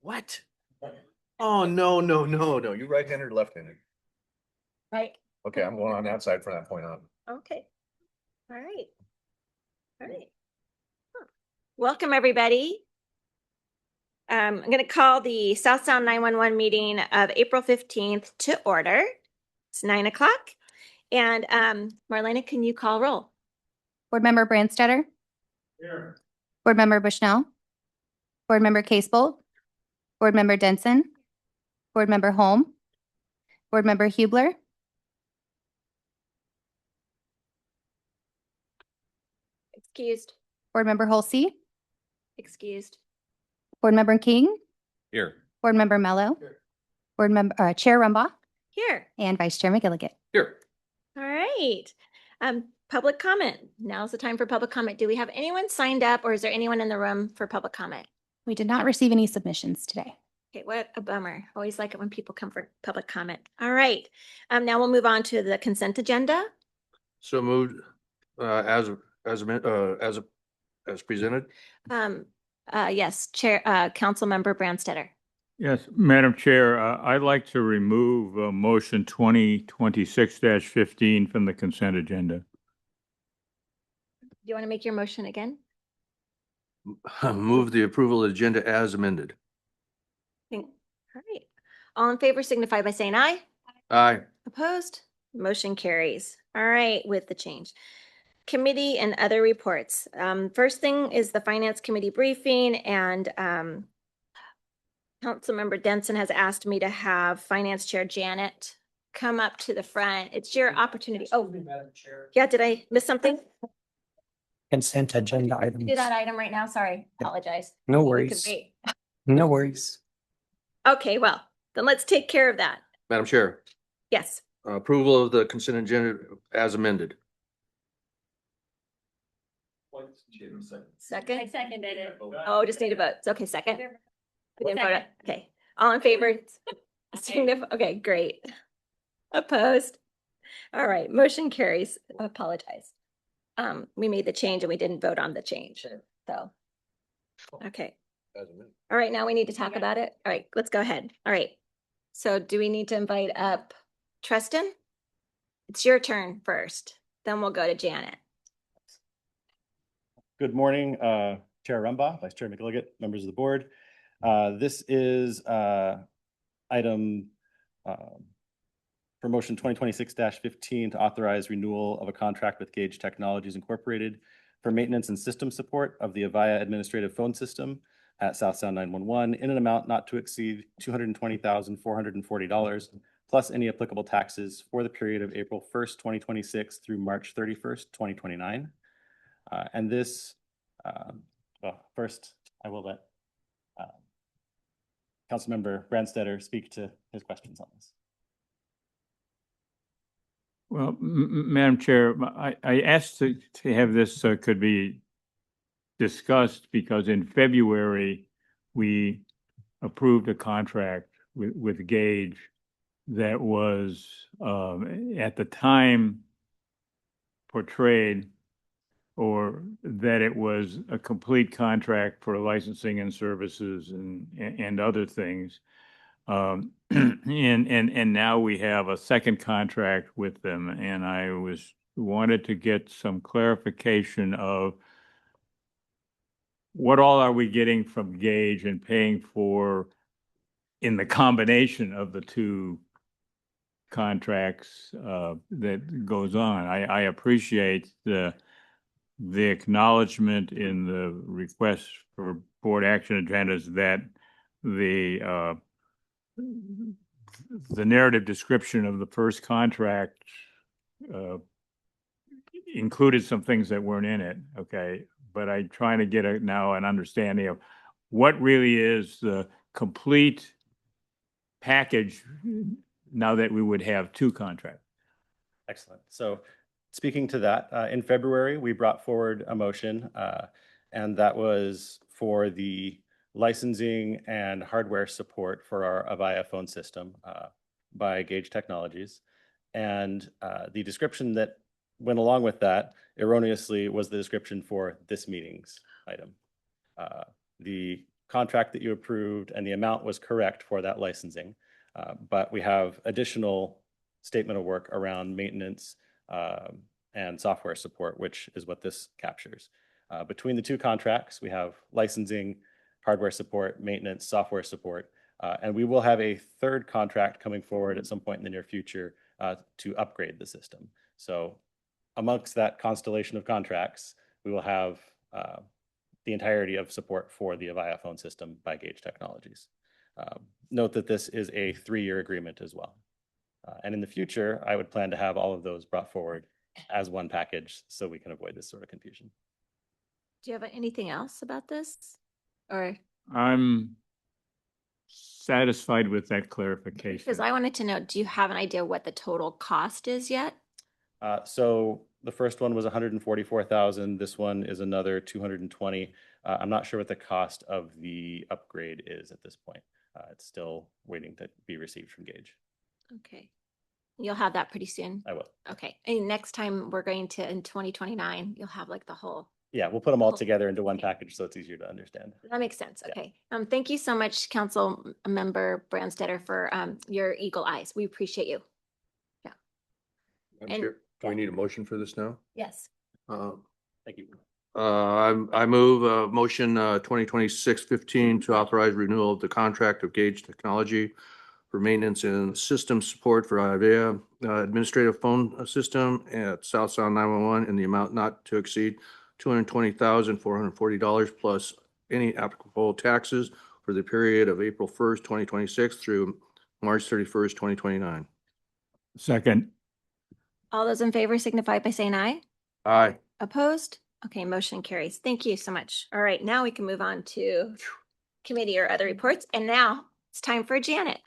What? Oh, no, no, no, no. You right-handed or left-handed? Right. Okay, I'm going on that side from that point on. Okay. All right. All right. Welcome, everybody. I'm going to call the South Sound 911 meeting of April 15th to order. It's 9 o'clock. And Marlena, can you call roll? Board Member Branstetter. Here. Board Member Bushnell. Board Member Casebolt. Board Member Denson. Board Member Holm. Board Member Hubler. Excused. Board Member Holsey. Excused. Board Member King. Here. Board Member Mello. Here. Board Member Chair Rumbaugh Here. and Vice Chair McGilligan. Here. All right. Public comment. Now's the time for public comment. Do we have anyone signed up or is there anyone in the room for public comment? We did not receive any submissions today. Okay, what a bummer. Always like it when people come for public comment. All right. Now we'll move on to the consent agenda. So moved, as presented. Yes, Chair, Councilmember Branstetter. Yes, Madam Chair, I'd like to remove motion 2026-15 from the consent agenda. Do you want to make your motion again? Move the approval of the agenda as amended. All right. All in favor signify by saying aye. Aye. Opposed? Motion carries. All right, with the change. Committee and other reports. First thing is the Finance Committee briefing, and Councilmember Denson has asked me to have Finance Chair Janet come up to the front. It's your opportunity. Oh, yeah, did I miss something? Consent agenda items. Do that item right now. Sorry, apologize. No You could worries. wait. No worries. Okay, well, then let's take care of that. Madam Chair, Yes. approval of the consent agenda as amended. Second? I seconded it. Oh, just need a vote. It's okay, second. We didn't vote. Okay, all in favor? Okay, great. Opposed? All right, motion carries. I apologize. We made the change and we didn't vote on the change, so. Okay, As amended. all right, now we need to talk about it. All right, let's go ahead. All right. So do we need to invite up Tristan? It's your turn first, then we'll go to Janet. Good morning, Chair Rumbaugh, Vice Chair McGilligan, members of the board. This is item for motion 2026-15 to authorize renewal of a contract with Gage Technologies Incorporated for maintenance and system support of the Avaya administrative phone system at South Sound 911 in an amount not to exceed $220,440 plus any applicable taxes for the period of April 1st, 2026 through March 31st, 2029. And this, well, first, I will let Councilmember Branstetter speak to his questions on this. Well, Madam Chair, I asked to have this could be discussed because in February, we approved a contract with Gage that was at the time portrayed or that it was a complete contract for licensing and services and other things. And now we have a second contract with them, and I wanted to get some clarification of what all are we getting from Gage and paying for in the combination of the two contracts that goes on. I appreciate the acknowledgement in the request for board action agendas that the narrative description of the first contract included some things that weren't in it. Okay, but I'm trying to get now an understanding of what really is the complete package now that we would have two contracts. Excellent. So speaking to that, in February, we brought forward a motion, and that was for the licensing and hardware support for our Avaya phone system by Gage Technologies. And the description that went along with that erroneously was the description for this meeting's item. The contract that you approved and the amount was correct for that licensing, but we have additional statement of work around maintenance and software support, which is what this captures. Between the two contracts, we have licensing, hardware support, maintenance, software support, and we will have a third contract coming forward at some point in the near future to upgrade the system. So amongst that constellation of contracts, we will have the entirety of support for the Avaya phone system by Gage Technologies. Note that this is a 3-year agreement as well. And in the future, I would plan to have all of those brought forward as one package so we can avoid this sort of confusion. Do you have anything else about this? Or, I'm satisfied with that clarification. because I wanted to know, do you have an idea what the total cost is yet? So the first one was 144,000. This one is another 220. I'm not sure what the cost of the upgrade is at this point. It's still waiting to be received from Gage. Okay. You'll have that pretty soon. I will. Okay. And next time we're going to, in 2029, you'll have like the whole. Yeah, we'll put them all Cool. together into one Okay. package so it's easier to understand. That makes sense. Yeah. Okay. Thank you so much, Council Member Brandstetter, for your eagle eyes. We appreciate you. Madam And- Chair, do we need a motion for this now? Yes. Thank you. I move motion 2026-15 to authorize renewal of the contract of Gage Technology for maintenance and system support for Avaya administrative phone system at South Sound 911 in the amount not to exceed $220,440 plus any applicable taxes for the period of April 1st, 2026 through March 31st, 2029. Second, All those in favor signify by saying aye. Aye. Opposed? Okay, motion carries. Thank you so much. All right, now we can move on to committee or other reports. And now it's time for Janet.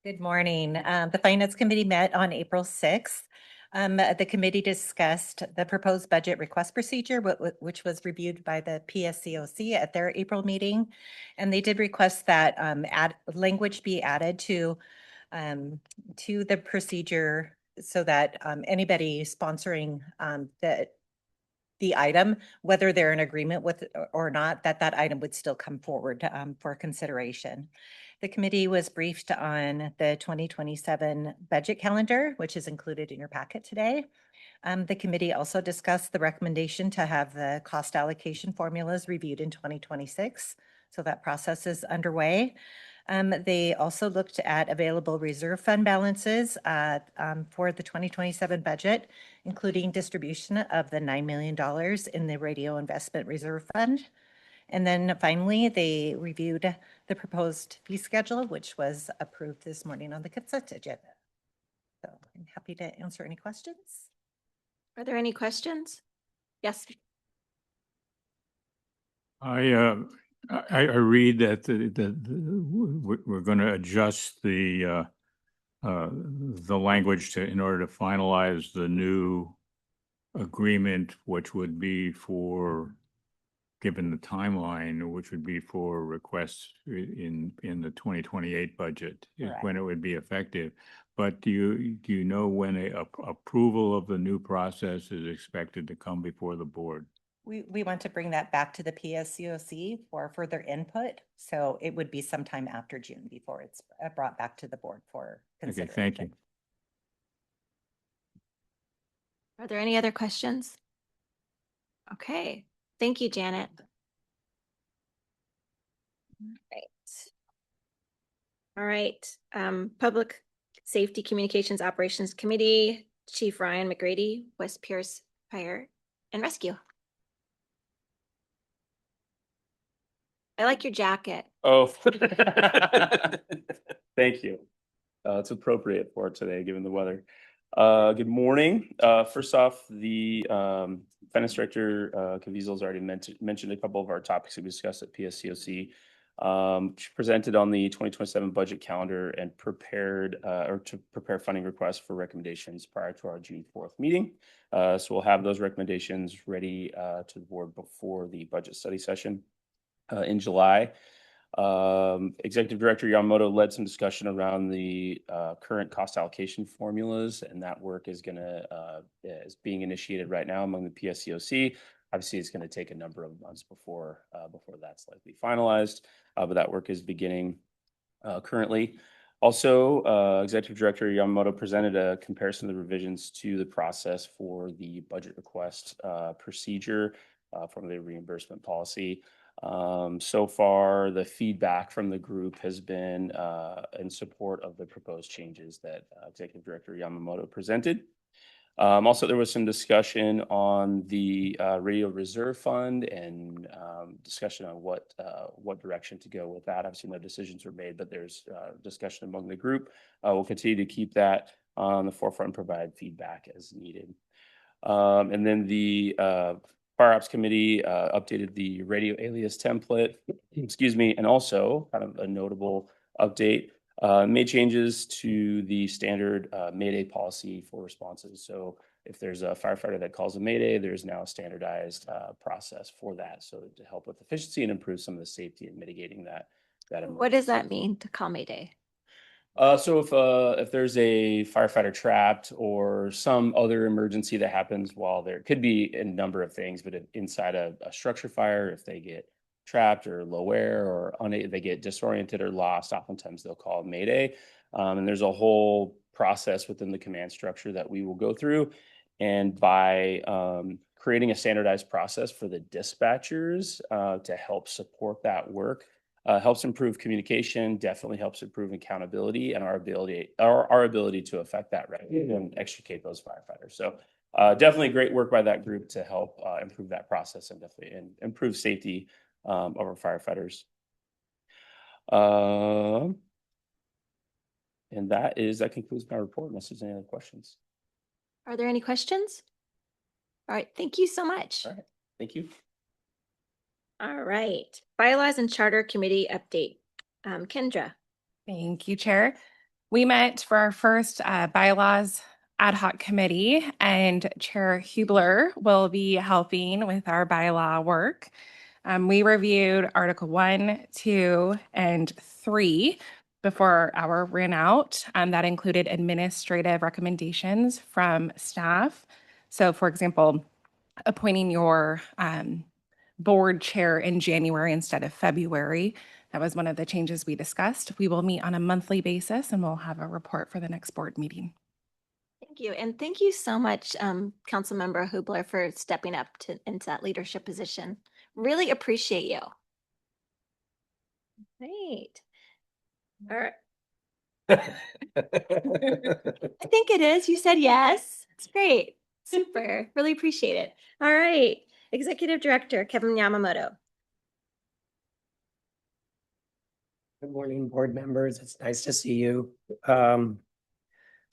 Good morning. The Finance Committee met on April 6th. The committee discussed the proposed budget request procedure, which was reviewed by the PSCOC at their April meeting. And they did request that language be added to the procedure so that anybody sponsoring the item, whether they're in agreement with or not, that item would still come forward for consideration. The committee was briefed on the 2027 budget calendar, which is included in your packet today. The committee also discussed the recommendation to have the cost allocation formulas reviewed in 2026. So that process is underway. They also looked at available reserve fund balances for the 2027 budget, including distribution of the $9 million in the Radio Investment Reserve Fund. And then finally, they reviewed the proposed fee schedule, which was approved this morning on the consent agenda. So I'm happy to answer any questions. Are there any questions? Yes. I read that we're going to adjust the language in order to finalize the new agreement, which would be for, given the timeline, which would be for requests in the 2028 budget is when it would be effective. But do you know when approval of the new process is expected to come before the board? We want to bring that back to the PSCOC for further input. So it would be sometime after June before it's brought back to the board for Okay, consideration. thank you. Are there any other questions? Okay, thank you, Janet. All right, Public Safety Communications Operations Committee, Chief Ryan McGrady, West Pierce Fire and Rescue. I like your jacket. Oh, thank you. It's appropriate for today, given the weather. Good morning. First off, the Finance Director, Caviezel's already mentioned a couple of our topics that we discussed at PSCOC. She presented on the 2027 budget calendar and prepared to prepare funding requests for recommendations prior to our June 4th meeting. So we'll have those recommendations ready to the board before the budget study session in July. Executive Director Yamamoto led some discussion around the current cost allocation formulas, and that work is being initiated right now among the PSCOC. Obviously, it's going to take a number of months before that's likely finalized, but that work is beginning currently. Also, Executive Director Yamamoto presented a comparison of the revisions to the process for the budget request procedure from the reimbursement policy. So far, the feedback from the group has been in support of the proposed changes that Executive Director Yamamoto presented. Also, there was some discussion on the Radio Reserve Fund and discussion on what direction to go with that. Obviously, no decisions were made, but there's discussion among the group. We'll continue to keep that on the forefront and provide feedback as needed. And then the Fire Ops Committee updated the radio alias template, excuse me, and also kind of a notable update, made changes to the standard Mayday policy for responses. So if there's a firefighter that calls a Mayday, there's now a standardized process for that. So to help with efficiency and improve some of the safety and mitigating that. What does that mean to call Mayday? So if there's a firefighter trapped or some other emergency that happens while there could be a number of things, but inside a structure fire, if they get trapped or low air or they get disoriented or lost, oftentimes they'll call Mayday. And there's a whole process within the command structure that we will go through. And by creating a standardized process for the dispatchers to help support that work, helps improve communication, definitely helps improve accountability and our ability to affect that revenue and extricate those firefighters. So definitely great work by that group to help improve that process and definitely improve safety of our firefighters. And that concludes my report unless there's any other questions. Are there any questions? All right, thank you so much. All right, thank you. All right, Bylaws and Charter Committee update. Kendra. Thank you, Chair. We met for our first bylaws ad hoc committee, and Chair Hubler will be helping with our bylaw work. We reviewed Article 1, 2, and 3 before our hour ran out. That included administrative recommendations from staff. So, for example, appointing your board chair in January instead of February. That was one of the changes we discussed. We will meet on a monthly basis and we'll have a report for the next board meeting. Thank you. And thank you so much, Councilmember Hubler, for stepping up into that leadership position. Really appreciate you. Great. All right. I think it is. You said yes. It's great. Super. Really appreciate it. All right. Executive Director Kevin Yamamoto. Good morning, board members. It's nice to see you. I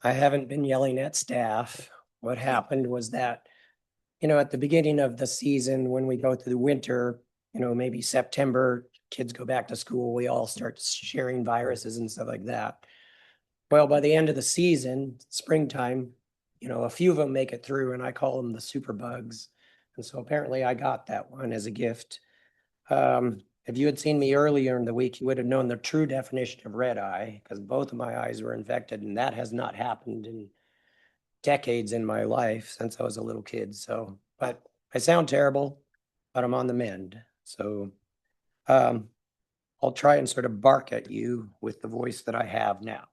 haven't been yelling at staff. What happened was that, at the beginning of the season, when we go through the winter, maybe September, kids go back to school, we all start sharing viruses and stuff like that. Well, by the end of the season, springtime, a few of them make it through, and I call them the super bugs. And so apparently I got that one as a gift. If you had seen me earlier in the week, you would have known the true definition of red eye, because both of my eyes were infected, and that has not happened in decades in my life since I was a little kid. So, but I sound terrible, but I'm on the mend. So I'll try and sort of bark at you with the voice that I have now.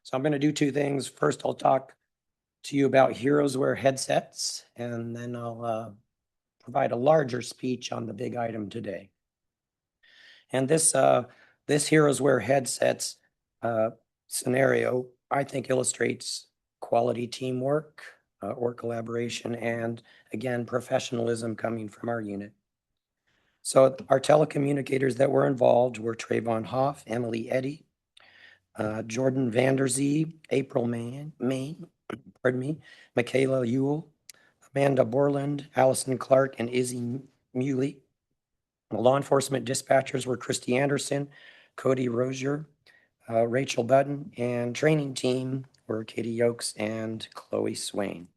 So I'm going to do two things. First, I'll talk to you about Heroes Wear headsets, and then I'll provide a larger speech on the big item today. And this Heroes Wear headsets scenario, I think, illustrates quality teamwork or collaboration, and again, professionalism coming from our unit. So our telecommunicators that were involved were Trayvon Hoff, Emily Eddy, Jordan Vanderzee, April Main, Michaela Ewell, Amanda Borland, Allison Clark, and Izzy Muley. The law enforcement dispatchers were Christy Anderson, Cody Rozier, Rachel Button, and training team were Katie Yokes and Chloe Swain.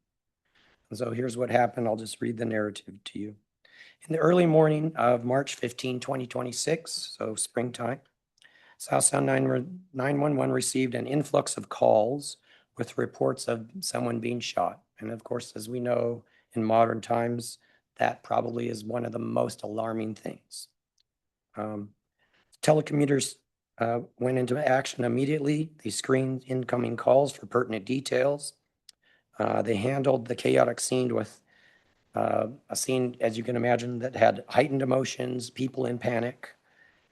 And so here's what happened. I'll just read the narrative to you. In the early morning of March 15, 2026, so springtime, South Sound 911 received an influx of calls with reports of someone being shot. And of course, as we know, in modern times, that probably is one of the most alarming things. Telecommuters went into action immediately. They screened incoming calls for pertinent details. They handled the chaotic scene with a scene, as you can imagine, that had heightened emotions, people in panic,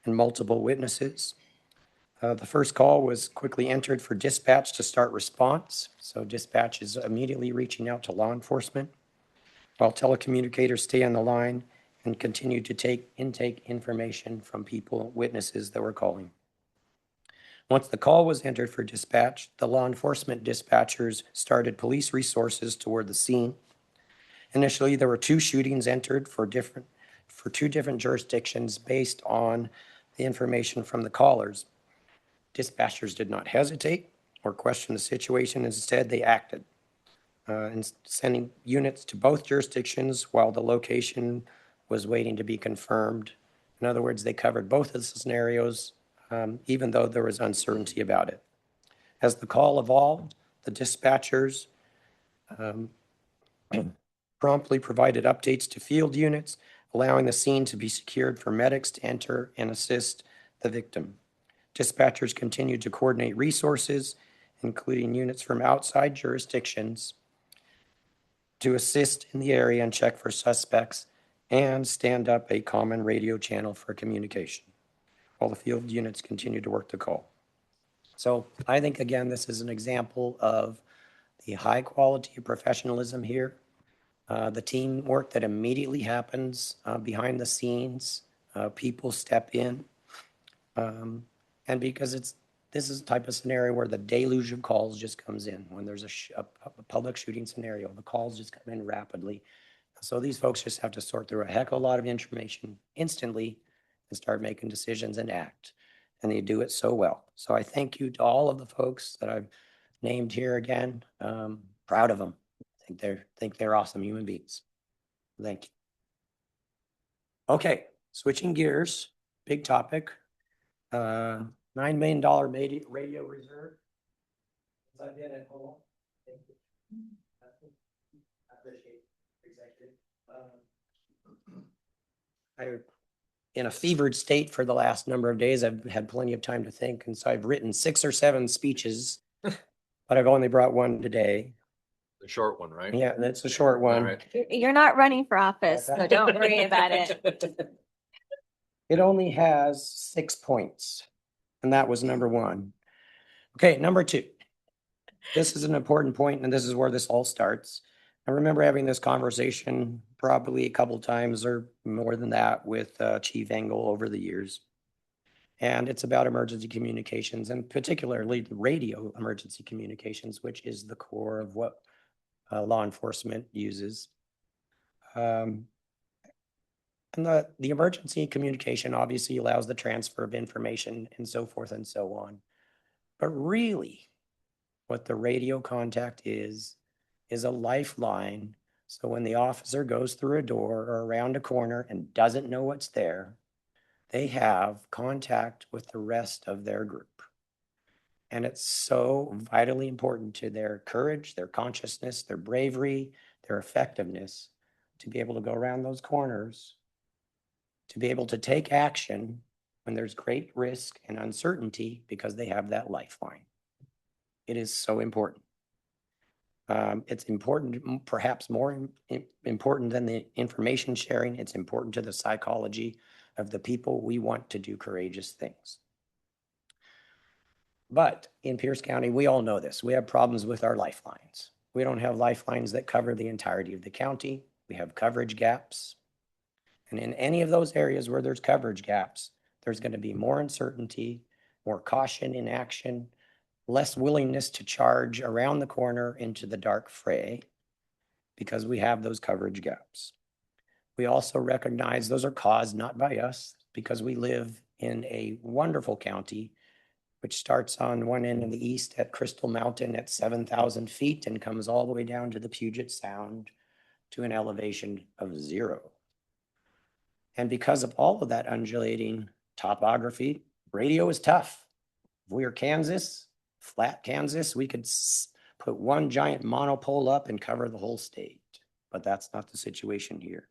and multiple witnesses. The first call was quickly entered for dispatch to start response. So dispatch is immediately reaching out to law enforcement, while telecommunicators stay on the line and continue to intake information from people, witnesses that were calling. Once the call was entered for dispatch, the law enforcement dispatchers started police resources toward the scene. Initially, there were 2 shootings entered for 2 different jurisdictions based on the information from the callers. Dispatchers did not hesitate or question the situation. Instead, they acted in sending units to both jurisdictions while the location was waiting to be confirmed. In other words, they covered both of the scenarios, even though there was uncertainty about it. As the call evolved, the dispatchers promptly provided updates to field units, allowing the scene to be secured for medics to enter and assist the victim. Dispatchers continued to coordinate resources, including units from outside jurisdictions, to assist in the area and check for suspects and stand up a common radio channel for communication, while the field units continued to work the call. So I think, again, this is an example of the high quality of professionalism here, the teamwork that immediately happens behind the scenes, people step in. And because this is the type of scenario where the deluge of calls just comes in. When there's a public shooting scenario, the calls just come in rapidly. So these folks just have to sort through a heck of a lot of information instantly and start making decisions and act. And they do it so well. So I thank you to all of the folks that I've named here again. Proud of them. I think they're awesome human beings. Thank you. Okay, switching gears, big topic. $9 million radio reserve. I've been at home. Thank you. I appreciate executive. In a fevered state for the last number of days. I've had plenty of time to think, and so I've written 6 or 7 speeches, but I've only brought one today. The short one, right? Yeah, that's a short All one. right. You're not running for office, so don't worry about it. It only has 6 points, and that was number 1. Okay, number 2. This is an important point, and this is where this all starts. I remember having this conversation probably a couple times or more than that with Chief Engel over the years. And it's about emergency communications, and particularly the radio emergency communications, which is the core of what law enforcement uses. And the emergency communication obviously allows the transfer of information and so forth and so on. But really, what the radio contact is a lifeline. So when the officer goes through a door or around a corner and doesn't know what's there, they have contact with the rest of their group. And it's so vitally important to their courage, their consciousness, their bravery, their effectiveness to be able to go around those corners, to be able to take action when there's great risk and uncertainty because they have that lifeline. It is so important. It's important, perhaps more important than the information sharing. It's important to the psychology of the people we want to do courageous things. But in Pierce County, we all know this. We have problems with our lifelines. We don't have lifelines that cover the entirety of the county. We have coverage gaps. And in any of those areas where there's coverage gaps, there's going to be more uncertainty, more caution in action, less willingness to charge around the corner into the dark fray because we have those coverage gaps. We also recognize those are caused not by us, because we live in a wonderful county, which starts on one end in the east at Crystal Mountain at 7,000 feet and comes all the way down to the Puget Sound to an elevation of 0. And because of all of that undulating topography, Radio is tough. If we were Kansas, flat Kansas, we could put one giant monopole up and cover the whole state, but that's not the situation here.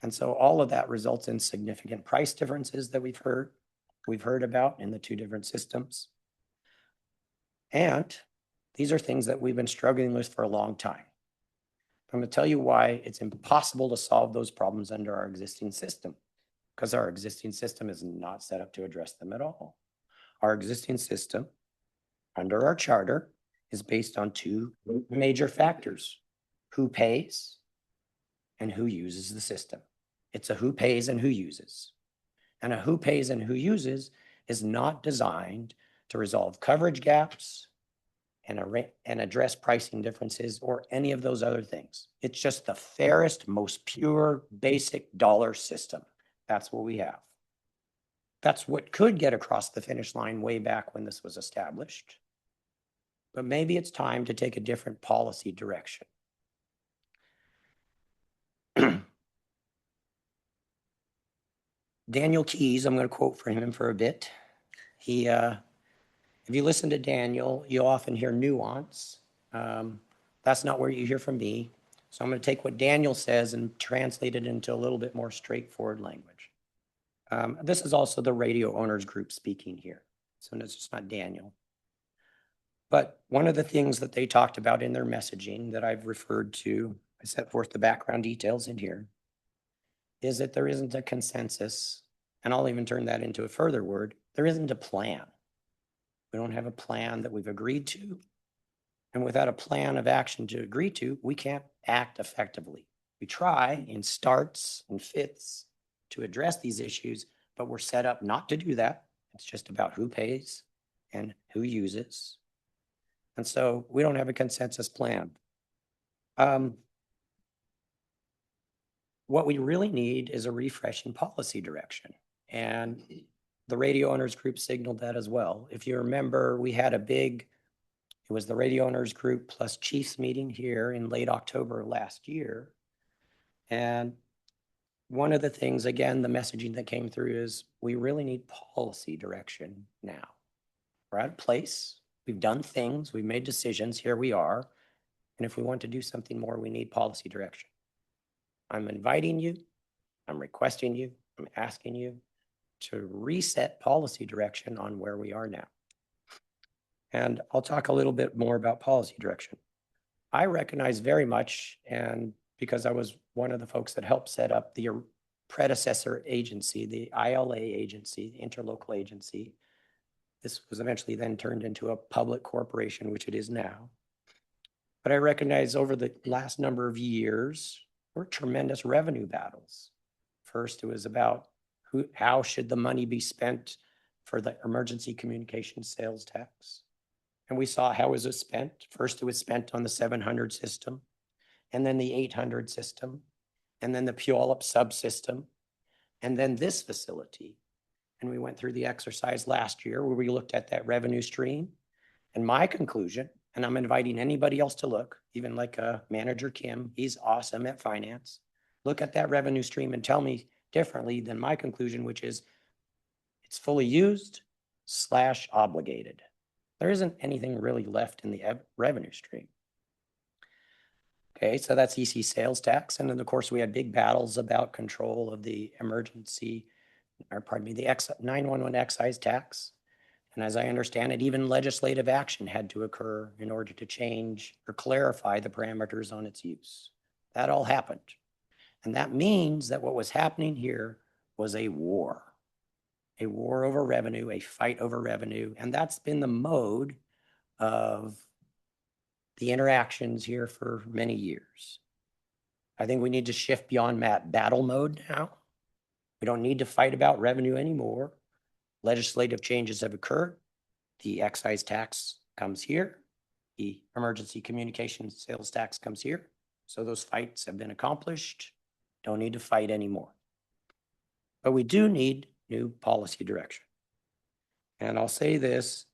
And so all of that results in significant price differences that we've heard about in the two different systems. And these are things that we've been struggling with for a long time. I'm going to tell you why it's impossible to solve those problems under our existing system, because our existing system is not set up to address them at all. Our existing system, under our charter, is based on two major factors: who pays and who uses the system. It's a who pays and who uses. And a who pays and who uses is not designed to resolve coverage gaps and address pricing differences or any of those other things. It's just the fairest, most pure, basic dollar system. That's what we have. That's what could get across the finish line way back when this was established. But maybe it's time to take a different policy direction. Daniel Keyes, I'm going to quote from him for a bit. If you listen to Daniel, you'll often hear nuance. That's not where you hear from me. So I'm going to take what Daniel says and translate it into a little bit more straightforward language. This is also the radio owners group speaking here. So it's just not Daniel. But one of the things that they talked about in their messaging that I've referred to, I set forth the background details in here, is that there isn't a consensus, and I'll even turn that into a further word, there isn't a plan. We don't have a plan that we've agreed to. And without a plan of action to agree to, we can't act effectively. We try in starts and fits to address these issues, but we're set up not to do that. It's just about who pays and who uses. And so we don't have a consensus plan. What we really need is a refreshing policy direction. And the radio owners group signaled that as well. If you remember, we had it was the radio owners group plus chiefs meeting here in late October of last year. And one of the things, again, the messaging that came through is we really need policy direction now. We're at a place, we've done things, we've made decisions, here we are. And if we want to do something more, we need policy direction. I'm inviting you, I'm requesting you, I'm asking you to reset policy direction on where we are now. And I'll talk a little bit more about policy direction. I recognize very much, and because I was one of the folks that helped set up the predecessor agency, the ILA agency, the interlocal agency. This was eventually then turned into a public corporation, which it is now. But I recognize over the last number of years, there were tremendous revenue battles. First, it was about how should the money be spent for the emergency communications sales tax. And we saw how was it spent. First, it was spent on the 700 system, and then the 800 system, and then the Puyallup subsystem, and then this facility. And we went through the exercise last year where we looked at that revenue stream. And my conclusion, and I'm inviting anybody else to look, even like Manager Kim, he's awesome at finance. Look at that revenue stream and tell me differently than my conclusion, which is it's fully used / obligated. There isn't anything really left in the revenue stream. Okay, so that's EC sales tax. And then of course we had big battles about control of the emergency, or pardon me, the 911 excise tax. And as I understand it, even legislative action had to occur in order to change or clarify the parameters on its use. That all happened. And that means that what was happening here was a war over revenue, a fight over revenue. And that's been the mode of the interactions here for many years. I think we need to shift beyond that battle mode now. We don't need to fight about revenue anymore. Legislative changes have occurred. The excise tax comes here. The emergency communications sales tax comes here. So those fights have been accomplished. Don't need to fight anymore. But we do need new policy direction. And I'll say this,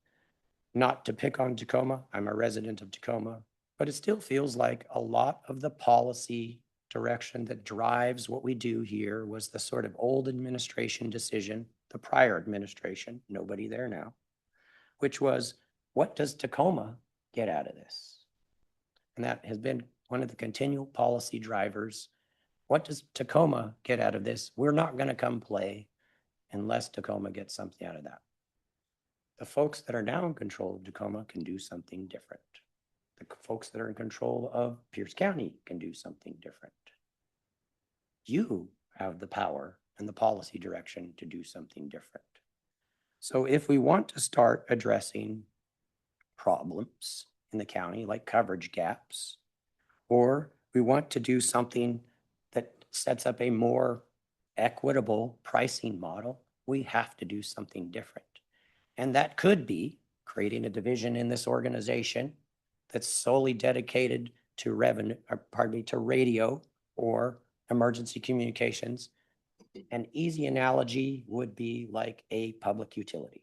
not to pick on Tacoma, I'm a resident of Tacoma, but it still feels like a lot of the policy direction that drives what we do here was the sort of old administration decision the prior administration, nobody there now, which was, what does Tacoma get out of this? And that has been one of the continual policy drivers. What does Tacoma get out of this? We're not going to come play unless Tacoma gets something out of that. The folks that are now in control of Tacoma can do something different. The folks that are in control of Pierce County can do something different. You have the power and the policy direction to do something different. So if we want to start addressing problems in the county, like coverage gaps, or we want to do something that sets up a more equitable pricing model, we have to do something different. And that could be creating a division in this organization that's solely dedicated to to radio or emergency communications. An easy analogy would be like a public utility.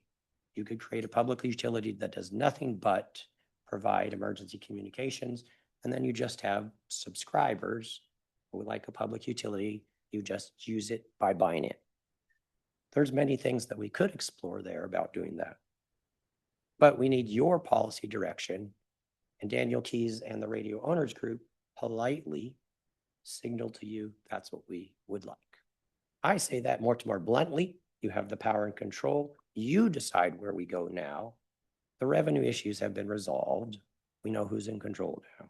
You could create a public utility that does nothing but provide emergency communications, and then you just have subscribers who, like a public utility, you just use it by buying it. There's many things that we could explore there about doing that. But we need your policy direction, and Daniel Keys and the Radio Owners Group politely signal to you that's what we would like. I say that more bluntly. You have the power and control. You decide where we go now. The revenue issues have been resolved. We know who's in control now.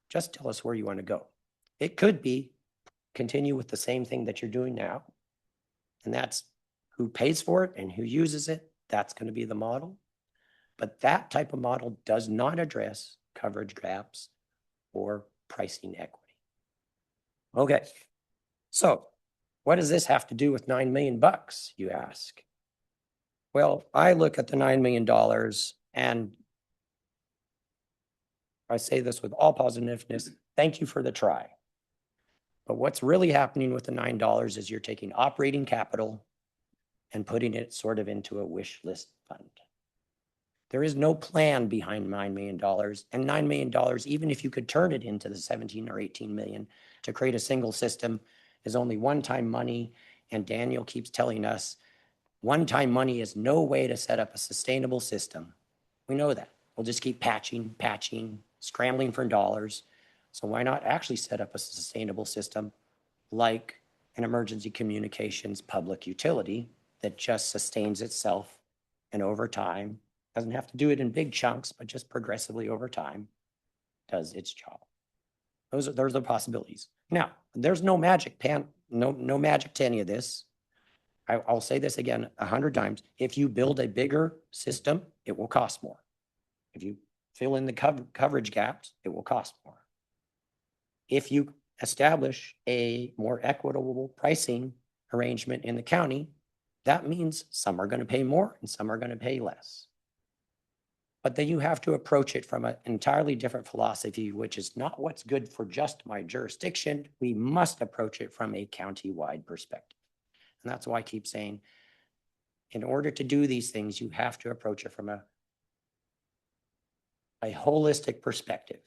Just tell us where you want to go. It could be continue with the same thing that you're doing now. And that's who pays for it and who uses it. That's going to be the model. But that type of model does not address coverage gaps or pricing equity. Okay, so what does this have to do with $9 million, you ask? Well, I look at the $9 million and I say this with all positiveness, thank you for the try. But what's really happening with the $9 is you're taking operating capital and putting it sort of into a wish list fund. There is no plan behind $9 million, and $9 million, even if you could turn it into the 17 or 18 million to create a single system, is only one-time money. And Daniel keeps telling us one-time money is no way to set up a sustainable system. We know that. We'll just keep patching, scrambling for dollars. So why not actually set up a sustainable system like an emergency communications public utility that just sustains itself and over time, doesn't have to do it in big chunks, but just progressively over time does its job. Those are the possibilities. Now, there's no magic no magic to any of this. I'll say this again 100 times. If you build a bigger system, it will cost more. If you fill in the coverage gaps, it will cost more. If you establish a more equitable pricing arrangement in the county, that means some are going to pay more and some are going to pay less. But then you have to approach it from an entirely different philosophy, which is not what's good for just my jurisdiction. We must approach it from a county-wide perspective. And that's why I keep saying, in order to do these things, you have to approach it from a holistic perspective.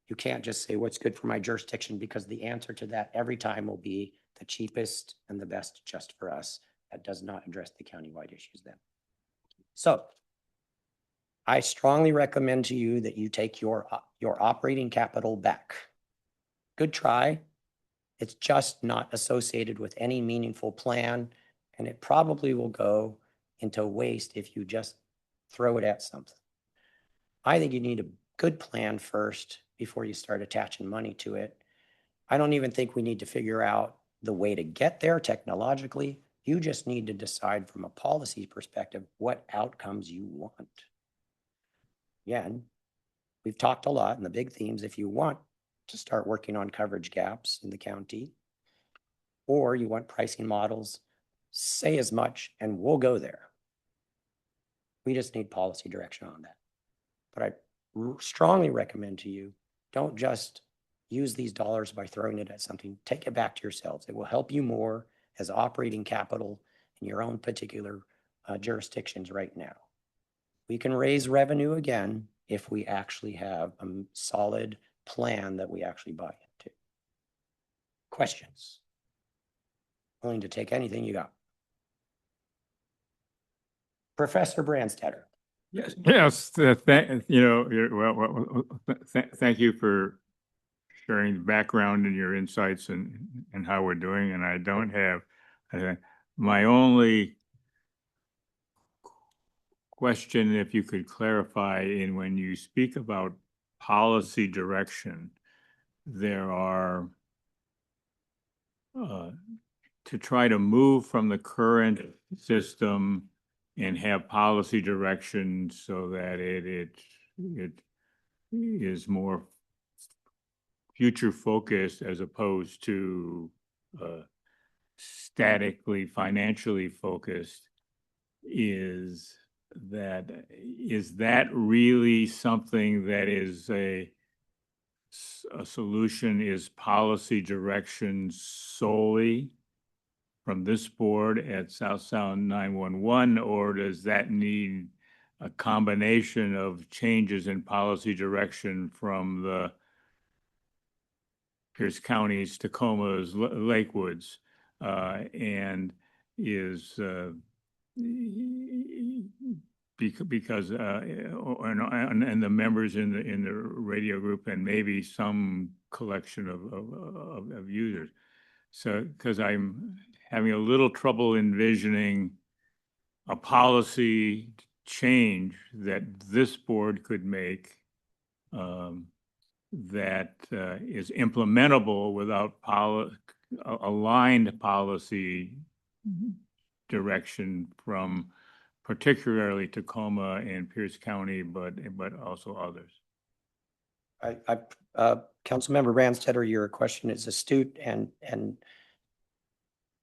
You can't just say what's good for my jurisdiction, because the answer to that every time will be the cheapest and the best just for us. That does not address the countywide issues then. So I strongly recommend to you that you take your operating capital back. Good try. It's just not associated with any meaningful plan, and it probably will go into waste if you just throw it at something. I think you need a good plan first before you start attaching money to it. I don't even think we need to figure out the way to get there technologically. You just need to decide from a policy perspective what outcomes you want. Again, we've talked a lot in the big themes. If you want to start working on coverage gaps in the county, or you want pricing models, say as much and we'll go there. We just need policy direction on that. But I strongly recommend to you, don't just use these dollars by throwing it at something. Take it back to yourselves. It will help you more as operating capital in your own particular jurisdictions right now. We can raise revenue again if we actually have a solid plan that we actually buy into. Questions? Willing to take anything you got. Professor Branstetter. Yes, yes, you know, thank you for sharing the background and your insights and how we're doing, and I don't have, my only question, if you could clarify, in when you speak about policy direction, there are to try to move from the current system and have policy direction so that it is more future focused as opposed to statically financially focused. Is that really something that is a solution? Is policy direction solely from this board at South Sound 911, or does that need a combination of changes in policy direction from the Pierce County's, Tacoma's, Lakewoods, and is because and the members in the radio group and maybe some collection of users. So, because I'm having a little trouble envisioning a policy change that this board could make that is implementable without aligned policy direction from particularly Tacoma and Pierce County, but also others. Councilmember Branstetter, your question is astute, and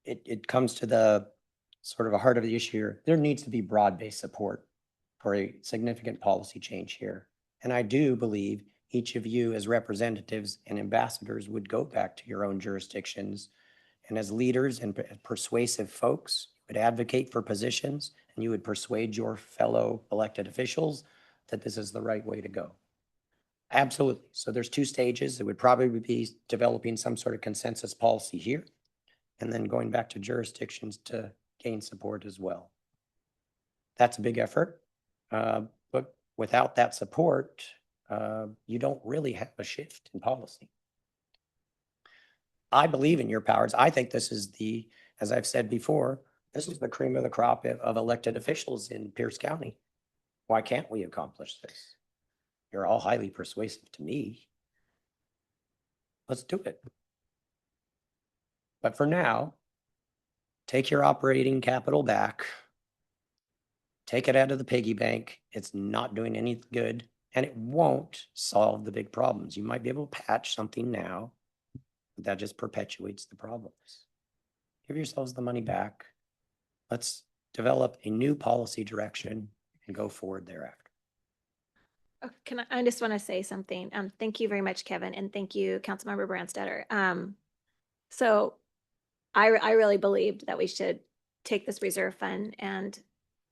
it comes to the sort of a heart of the issue here. There needs to be broad-based support for a significant policy change here. And I do believe each of you as representatives and ambassadors would go back to your own jurisdictions, and as leaders and persuasive folks would advocate for positions, and you would persuade your fellow elected officials that this is the right way to go. Absolutely. So there's two stages. It would probably be developing some sort of consensus policy here, and then going back to jurisdictions to gain support as well. That's a big effort, but without that support, you don't really have a shift in policy. I believe in your powers. I think this is as I've said before, this is the cream of the crop of elected officials in Pierce County. Why can't we accomplish this? You're all highly persuasive to me. Let's do it. But for now, take your operating capital back. Take it out of the piggy bank. It's not doing any good, and it won't solve the big problems. You might be able to patch something now, but that just perpetuates the problems. Give yourselves the money back. Let's develop a new policy direction and go forward thereafter. I just want to say something. Thank you very much, Kevin, and thank you, Councilmember Branstetter. So I really believed that we should take this reserve fund and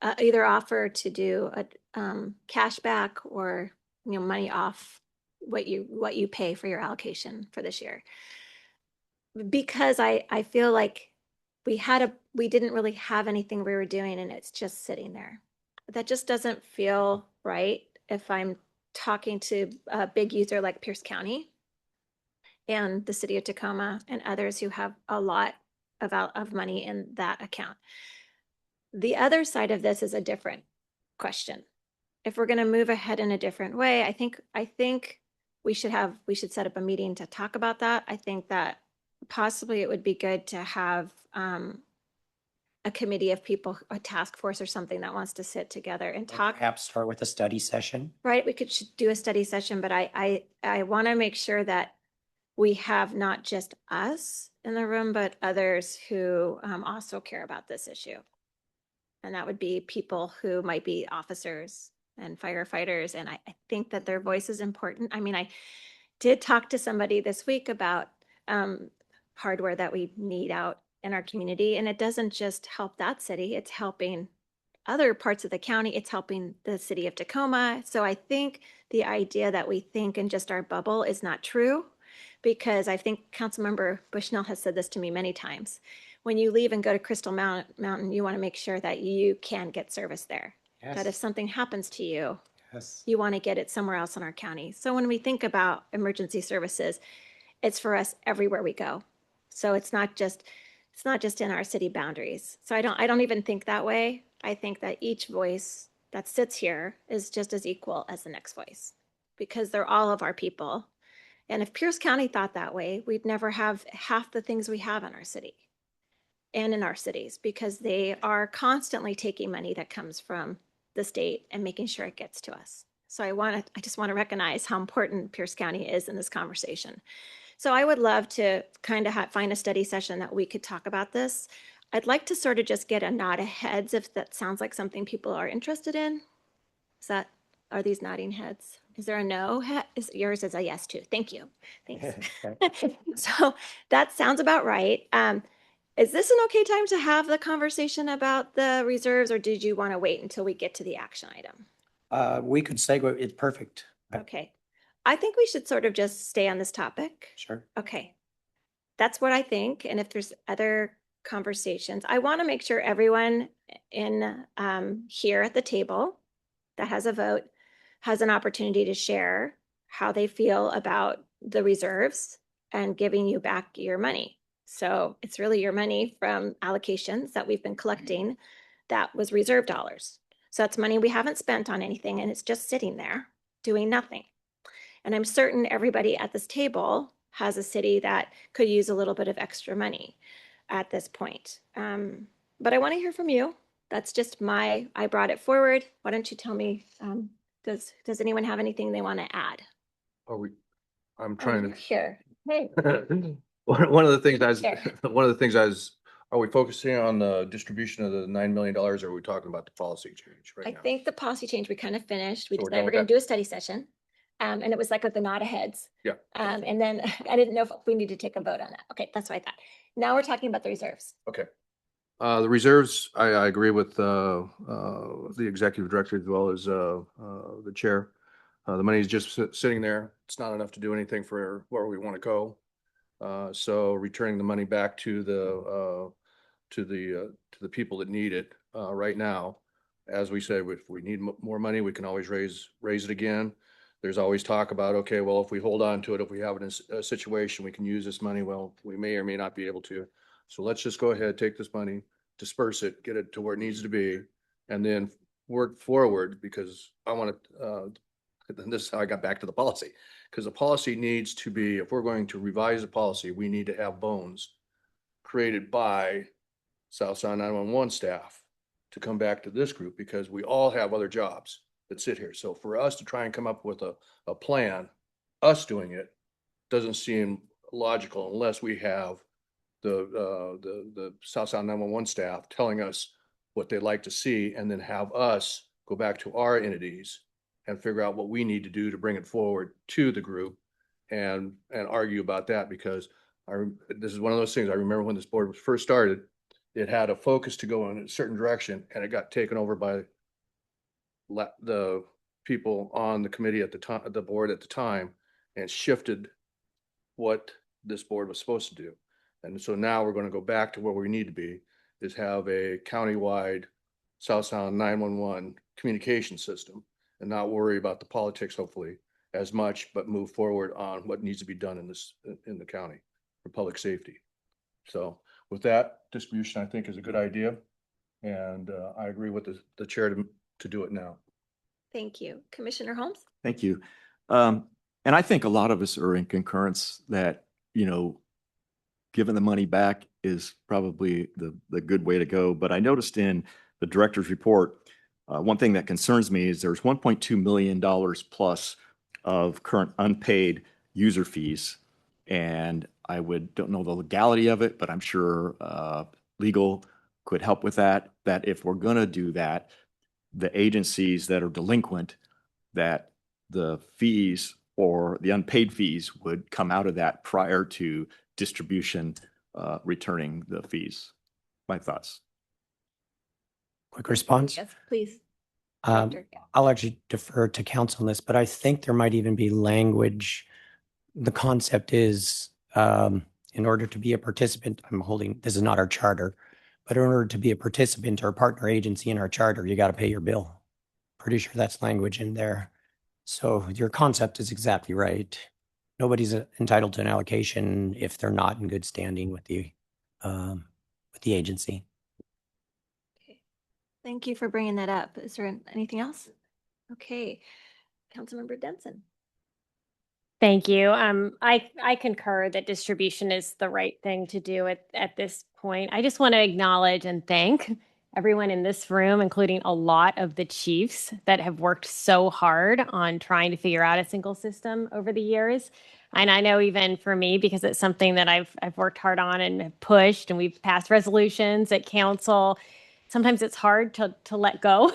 either offer to do a cash back or money off what you pay for your allocation for this year, because I feel like we didn't really have anything we were doing, and it's just sitting there. That just doesn't feel right if I'm talking to a big user like Pierce County and the city of Tacoma and others who have a lot of money in that account. The other side of this is a different question. If we're going to move ahead in a different way, I think we should set up a meeting to talk about that. I think that possibly it would be good to have a committee of people, a task force or something that wants to sit together and talk. Perhaps start should a study session. Right, we could do a study session, but I want to make sure that we have not just us in the room, but others who also care about this issue. And that would be people who might be officers and firefighters. And I think that their voice is important. I mean, I did talk to somebody this week about hardware that we need out in our community. And it doesn't just help that city, it's helping other parts of the county. It's helping the city of Tacoma. So I think the idea that we think in just our bubble is not true, because I think Councilmember Bushnell has said this to me many times. when you leave and go to Crystal Mountain, you want to make sure that you can get service there. That if something happens to you, Yes. you want to get it somewhere else in our county. So when we think about emergency services, it's for us everywhere we go. So it's not just in our city boundaries. So I don't even think that way. I think that each voice that sits here is just as equal as the next voice, because they're all of our people. And if Pierce County thought that way, we'd never have half the things we have in our city and in our cities, because they are constantly taking money that comes from the state and making sure it gets to us. So I just want to recognize how important Pierce County is in this conversation. So I would love to kind of find a study session that we could talk about this. I'd like to sort of just get a nod of heads if that sounds like something people are interested in. Are these nodding heads? Is there a no? Yours is a yes too. Thank you. Thanks. So that sounds about right. Is this an okay time to have the conversation about the reserves, or did you want to wait until we get to the action item? We could segue. It's perfect. Okay. I think we should sort of just stay on this topic. Sure. Okay. That's what I think. And if there's other conversations, I want to make sure everyone in here at the table that has a vote has an opportunity to share how they feel about the reserves and giving you back your money. So it's really your money from allocations that we've been collecting that was reserve dollars. So that's money we haven't spent on anything, and it's just sitting there doing nothing. And I'm certain everybody at this table has a city that could use a little bit of extra money at this point. But I want to hear from you. That's just I brought it forward. Why don't you tell me, does anyone have anything they want to add? I'm trying Here. Hey. to. One of the things Sure. are we focusing on the distribution of the $9 million, or are we talking about the policy change right I now? think the policy change we kind of finished. We So we're decided done we're with going that? to do a study session. And it was like with the nod of heads. Yeah. And then I didn't know if we need to take a vote on that. Okay, that's what I thought. Now we're talking about the reserves. Okay. The reserves, I agree with the executive director as well as the chair. The money is just sitting there. It's not enough to do anything for where we want to go. So returning the money back to the people that need it right now. As we said, if we need more money, we can always raise it again. There's always talk about, okay, well, if we hold on to it, if we have a situation, we can use this money. Well, we may or may not be able to. So let's just go ahead, take this money, disperse it, get it to where it needs to be, and then work forward, because I want to, this is how I got back to the policy, because the policy needs to be, if we're going to revise the policy, we need to have bones created by South Sound 911 staff to come back to this group, because we all have other jobs that sit here. So for us to try and come up with a plan, us doing it doesn't seem logical unless we have the South Sound 911 staff telling us what they'd like to see, and then have us go back to our entities and figure out what we need to do to bring it forward to the group and argue about that. Because this is one of those things, I remember when this board was first started, it had a focus to go in a certain direction, and it got taken over by the people on the committee at the time, the board at the time, and shifted what this board was supposed to do. And so now we're going to go back to where we need to be, is have a countywide South Sound 911 communication system, and not worry about the politics, hopefully, as much, but move forward on what needs to be done in the county for public safety. So with that, distribution, I think, is a good idea. And I agree with the chair to do it now. Thank you. Commissioner Holmes? Thank you. And I think a lot of us are in concurrence that, giving the money back is probably the good way to go. But I noticed in the director's report, one thing that concerns me is there's $1.2 million plus of current unpaid user fees. And I don't know the legality of it, but I'm sure legal could help with that if we're going to do that, the agencies that are delinquent, that the fees or the unpaid fees would come out of that prior to distribution, returning the fees. My thoughts. Quick response. Yes, please. Um, Director, yeah. I'll actually defer to council on this, but I think there might even be language. The concept is in order to be a participant, this is not our charter, but in order to be a participant or partner agency in our charter, you got to pay your bill. Pretty sure that's language in there. So your concept is exactly right. Nobody's entitled to an allocation if they're not in good standing with the agency. Okay. Thank you for bringing that up. Is there anything else? Okay, Councilmember Denson. Thank you. I concur that distribution is the right thing to do at this point. I just want to acknowledge and thank everyone in this room, including a lot of the chiefs that have worked so hard on trying to figure out a single system over the years. And I know even for me, because it's something that I've worked hard on and have pushed, and we've passed resolutions at council. Sometimes it's hard to let go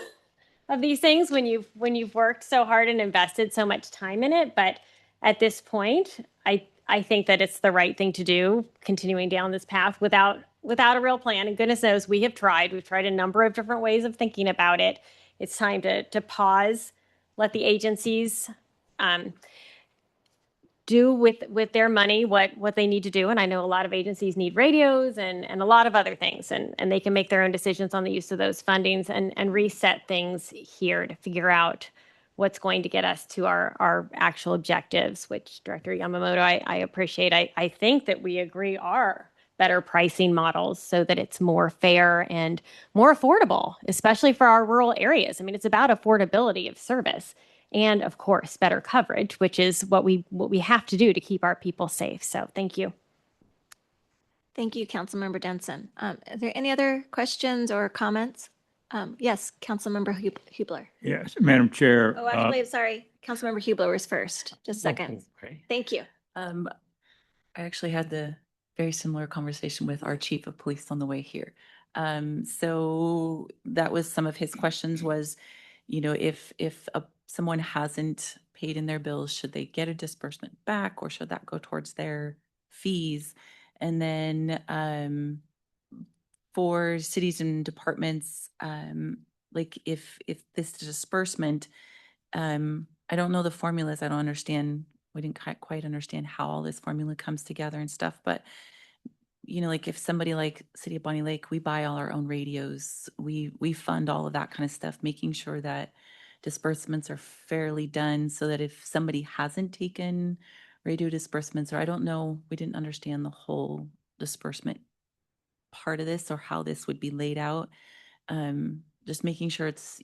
of these things when you've worked so hard and invested so much time in it. But at this point, I think that it's the right thing to do, continuing down this path without a real plan. And goodness knows we've tried a number of different ways of thinking about it. It's time to pause, let the agencies do with their money what they need to do. And I know a lot of agencies need radios and a lot of other things, and they can make their own decisions on the use of those fundings and reset things here to figure out what's going to get us to our actual objectives, which Director Yamamoto, I appreciate. I think that we agree are better pricing models so that it's more fair and more affordable, especially for our rural areas. I mean, it's about affordability of service and, of course, better coverage, which is what we have to do to keep our people safe. So thank you. Thank you, Councilmember Denson. Are there any other questions or comments? Yes, Councilmember Hubler. Yes, Madam Chair. Oh, actually, I'm sorry. Councilmember Hubler was first. Just a second. Okay. Thank you. I actually had the very similar conversation with our chief of police on the way here. So that was some of his questions was, if someone hasn't paid in their bills, should they get a disbursement back or should that go towards their fees? And then for cities and departments, like if this disbursement, I don't know the formulas. I don't understand. We didn't quite understand how all this formula comes together and stuff. But, like if somebody like City of Bonnie Lake, we buy all our own radios. We fund all of that kind of stuff, making sure that disbursements are fairly done so that if somebody hasn't taken radio disbursements, or I don't know, we didn't understand the whole disbursement part of this or how this would be laid out. Just making sure it's,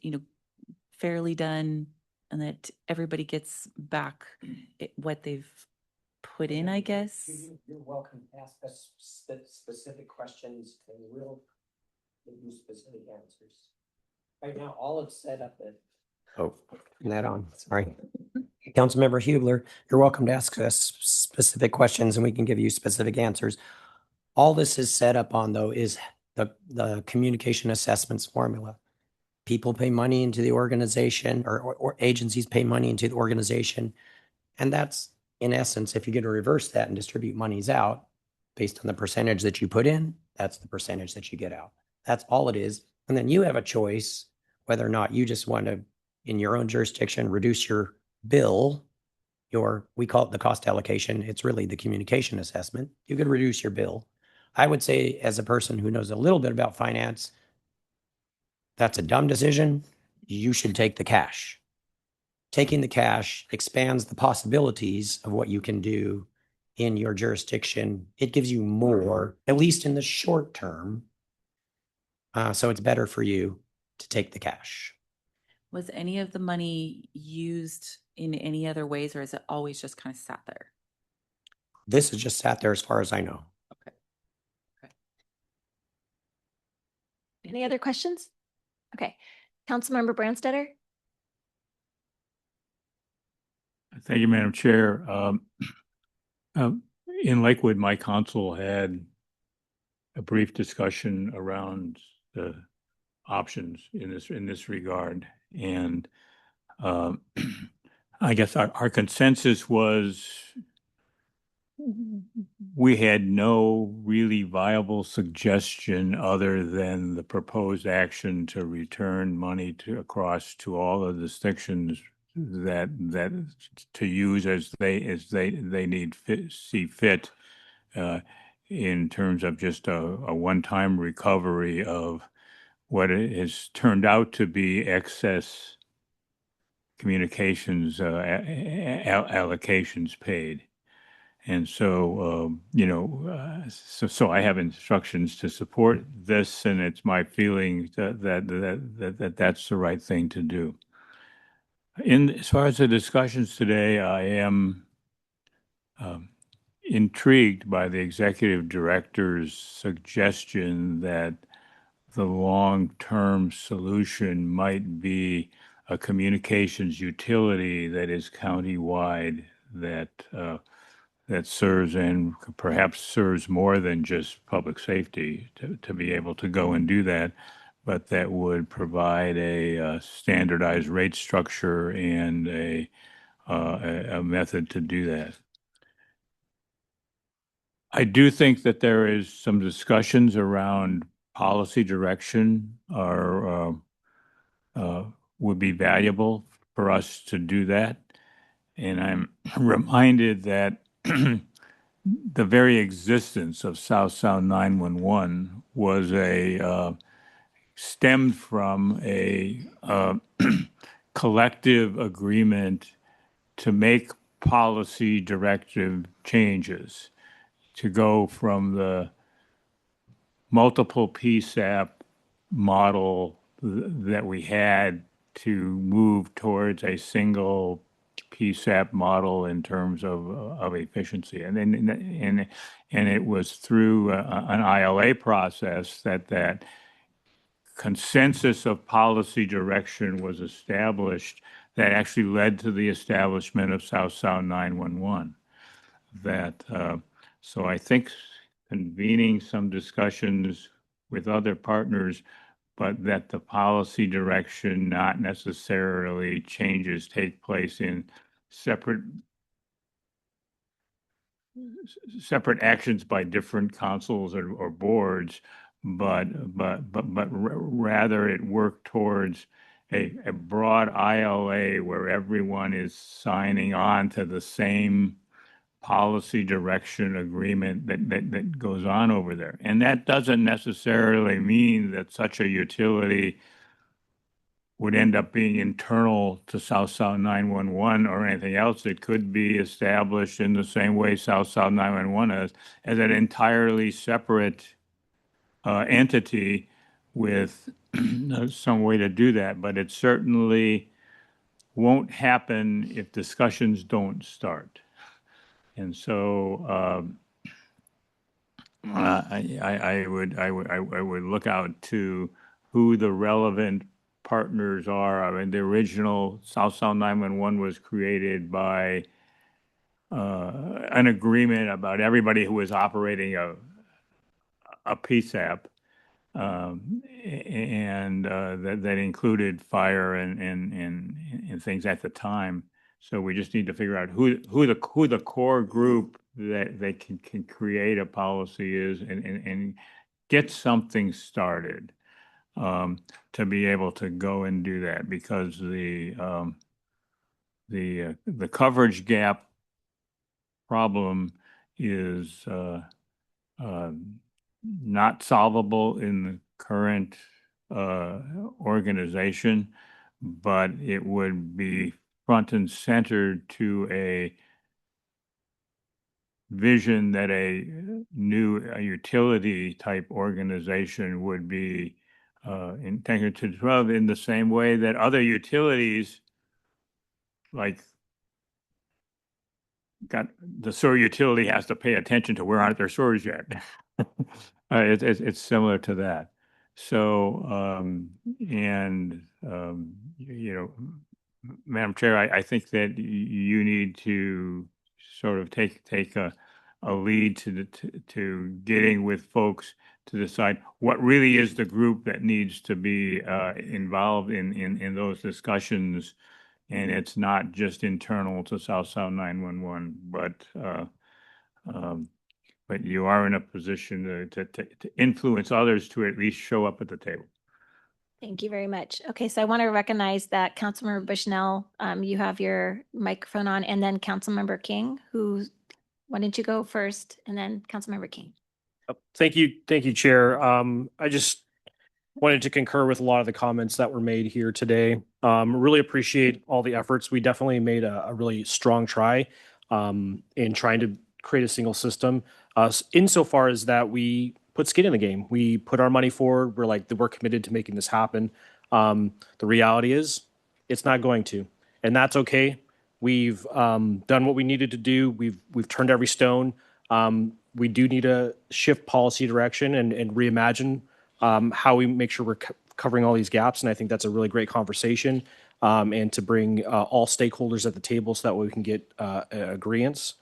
fairly done and that everybody gets back what they've put in, I guess. You're welcome to ask us specific questions and we'll give you specific answers. Right now, all it's set up at. Oh, turn that on. Sorry. Councilmember Hubler, you're welcome to ask us specific questions and we can give you specific answers. All this is set up on, though, is the communication assessments formula. People pay money into the organization or agencies pay money into the organization. And that's, in essence, if you're going to reverse that and distribute monies out based on the percentage that you put in, that's the percentage that you get out. That's all it is. And then you have a choice whether or not you just want to, in your own jurisdiction, reduce your bill, we call it the cost allocation. It's really the communication assessment. You could reduce your bill. I would say, as a person who knows a little bit about finance, that's a dumb decision. You should take the cash. Taking the cash expands the possibilities of what you can do in your jurisdiction. It gives you more, at least in the short term. So it's better for you to take the cash. Was any of the money used in any other ways, or is it always just kind of sat there? This is just sat there as far as I know. Okay. Any other questions? Okay. Councilmember Brandstetter? Thank you, Madam Chair. In Lakewood, my council had a brief discussion around the options in this regard. And I guess our consensus was we had no really viable suggestion other than the proposed action to return money across to all of the jurisdictions that to use as they see fit. in terms of just a one-time recovery of what it has turned out to be excess communications allocations paid. And so, so I have instructions to support this, and it's my feeling that that's the right thing to do. As far as the discussions today, I am intrigued by the executive director's suggestion that the long-term solution might be a communications utility that is countywide, that serves and perhaps serves more than just public safety to be able to go and do that, but that would provide a standardized rate structure and a method to do that. I do think that there is some discussions around policy direction would be valuable for us to do that. And I'm reminded that the very existence of South Sound 911 was stemmed from a collective agreement to make policy directive changes, to go from the multiple PSAP model that we had to move towards a single PSAP model in terms of efficiency. And it was through an ILA process that consensus of policy direction was established that actually led to the establishment of South Sound 911. So I think convening some discussions with other partners, but that the policy direction, not necessarily changes, take place in separate actions by different councils or boards, but rather it work towards a broad ILA where everyone is signing on to the same policy direction agreement that goes on over there. And that doesn't necessarily mean that such a utility would end up being internal to South Sound 911 or anything else. It could be established in the same way South Sound 911 is, as an entirely separate entity with some way to do that. But it certainly won't happen if discussions don't start. And so I would look out to who the relevant partners are. I mean, the original South Sound 911 was created by an agreement about everybody who was operating a PSAP, and that included fire and things at the time. So we just need to figure out who the core group that they can create a policy is and get something started to be able to go and do that, because the coverage gap problem is not solvable in the current organization, but it would be front and center to a vision that a utility type organization would be intended to develop in the same way that other utilities, like the sewer utility, has to pay attention to where aren't their sewers yet. It's similar to that. So, Madam Chair, I think that you need to sort of take a lead to getting with folks to decide what really is the group that needs to be involved in those discussions. And it's not just internal to South Sound 911, but you are in a position to influence others to at least show up at the table. Thank you very much. Okay, so I want to recognize that Councilmember Bushnell, you have your microphone on, and then Councilmember King, why don't you go first, and then Councilmember King. Thank you, Chair. I just wanted to concur with a lot of the comments that were made here today. Really appreciate all the efforts. We definitely made a really strong try in trying to create a single system. Insofar as that we put skin in the game, we put our money forward. We're committed to making this happen. The reality is, it's not going to, and that's okay. We've done what we needed to do. We've turned every stone. We do need to shift policy direction and reimagine how we make sure we're covering all these gaps. And I think that's a really great conversation and to bring all stakeholders at the table so that way we can get agreeance.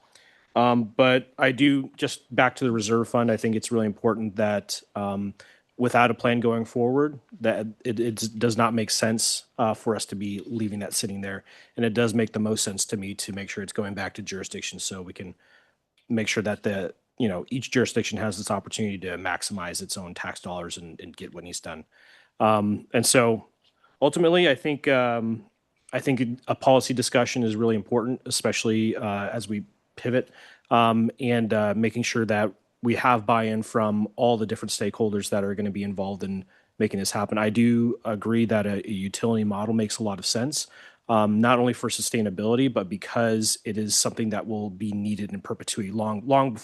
But I do, just back to the reserve fund, I think it's really important that without a plan going forward, that it does not make sense for us to be leaving that sitting there. And it does make the most sense to me to make sure it's going back to jurisdiction so we can make sure that each jurisdiction has this opportunity to maximize its own tax dollars and get what needs done. And so ultimately, I think a policy discussion is really important, especially as we pivot and making sure that we have buy-in from all the different stakeholders that are going to be involved in making this happen. I do agree that a utility model makes a lot of sense, not only for sustainability, but because it is something that will be needed in perpetuity long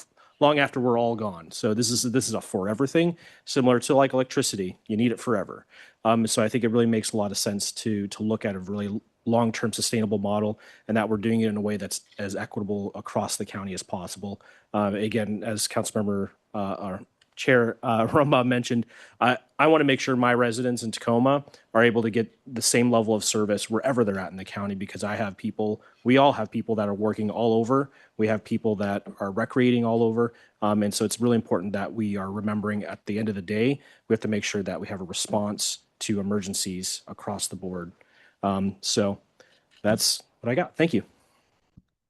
after we're all gone. So this is a forever thing, similar to like electricity. You need it forever. So I think it really makes a lot of sense to look at a really long-term sustainable model, and that we're doing it in a way that's as equitable across the county as possible. Again, as Councilmember our Chair Rumbaugh mentioned, I want to make sure my residents in Tacoma are able to get the same level of service wherever they're at in the county, because we all have people that are working all over. We have people that are recreating all over. And so it's really important that we are remembering at the end of the day, we have to make sure that we have a response to emergencies across the board. So that's what I got. Thank you.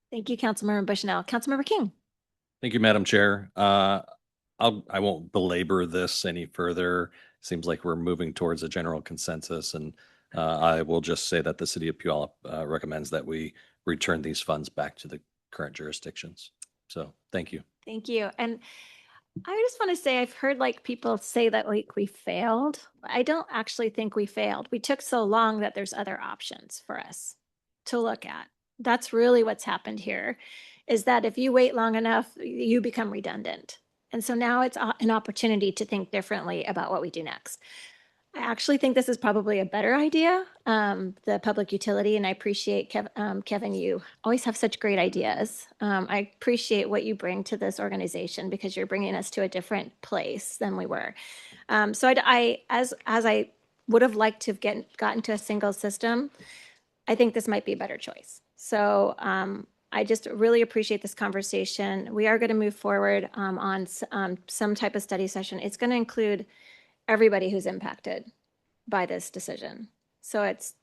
Thank you, Councilmember Bushnell. Councilmember King. Thank you, Madam Chair. I won't belabor this any further. Seems like we're moving towards a general consensus, and I will just say that the City of Puyallup recommends that we return these funds back to the current jurisdictions. So thank you. Thank you. And I just want to say, I've heard people say that we failed. I don't actually think we failed. We took so long that there's other options for us to look at. That's really what's happened here, is that if you wait long enough, you become redundant. And so now it's an opportunity to think differently about what we do next. I actually think this is probably a better idea, the public utility, and I appreciate Kevin, you always have such great ideas. I appreciate what you bring to this organization because you're bringing us to a different place than we were. So as I would have liked to have gotten to a single system, I think this might be a better choice. So I just really appreciate this conversation. We are going to move forward on some type of study session. It's going to include everybody who's impacted by this decision. So it's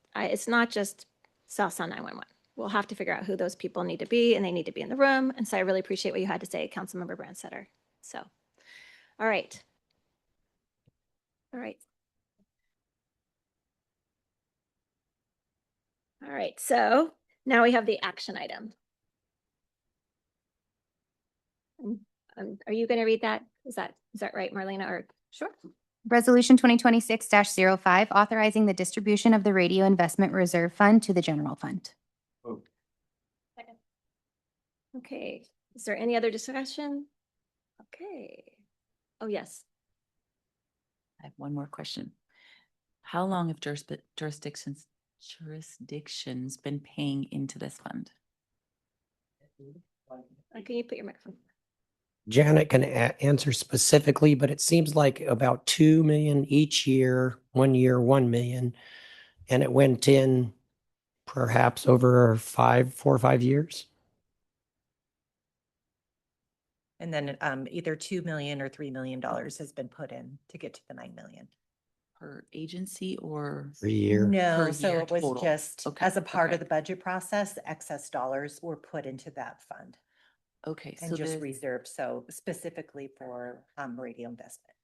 not just South Sound 911. We'll have to figure out who those people need to be, and they need to be in the room. And so I really appreciate what you had to say, Councilmember Brandsetter. So, all right. All right. All right. So now we have the action item. Are you going to read that? Is that right, Marlena? Or sure. Resolution 2026-05, authorizing the distribution of the Radio Investment Reserve Fund to the general fund. Second. Okay. Is there any other discussion? Okay. Oh, yes. I have one more question. How long have jurisdictions been paying into this fund? Can you put your microphone? Janet can answer specifically, but it seems like about 2 million each year, 1 year, 1 million. And it went in perhaps over 4 or 5 years. And then either $2 million or $3 million has been put in to get to the 9 million. Per agency or? Per year. No, Per so year it was total. just Okay, as a part okay. of the budget process, excess dollars were put into that fund Okay, and so just the, reserved. So specifically for radio investment.